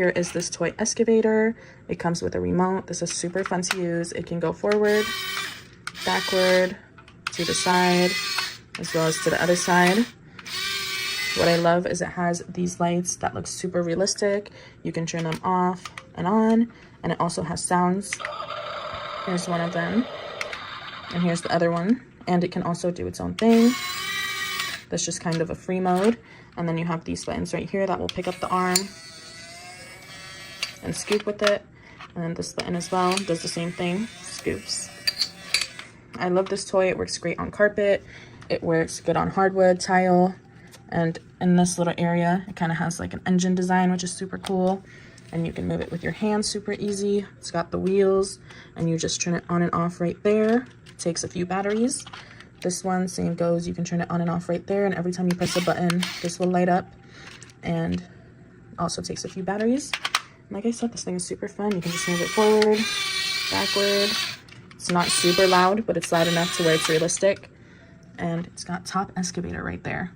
here is this toy excavator. It comes with a remote. This is super fun to use. It can go forward, backward, to the side, as well as to the other side. What I love is it has these lights that look super realistic. You can turn them off and on, and it also has sounds. Here's one of them, and here's the other one. And it can also do its own thing. That's just kind of a free mode. And then you have these buttons right here that will pick up the arm and scoop with it. And then this button as well does the same thing, scoops. I love this toy. It works great on carpet. It works good on hardwood, tile. And in this little area, it kind of has like an engine design, which is super cool. And you can move it with your hands super easy. It's got the wheels, and you just turn it on and off right there. It takes a few batteries. This one, same goes. You can turn it on and off right there, and every time you press a button, this will light up. And also takes a few batteries. Like I said, this thing is super fun. You can just move it forward, backward. It's not super loud, but it's loud enough to where it's realistic. And it's got top excavator right there.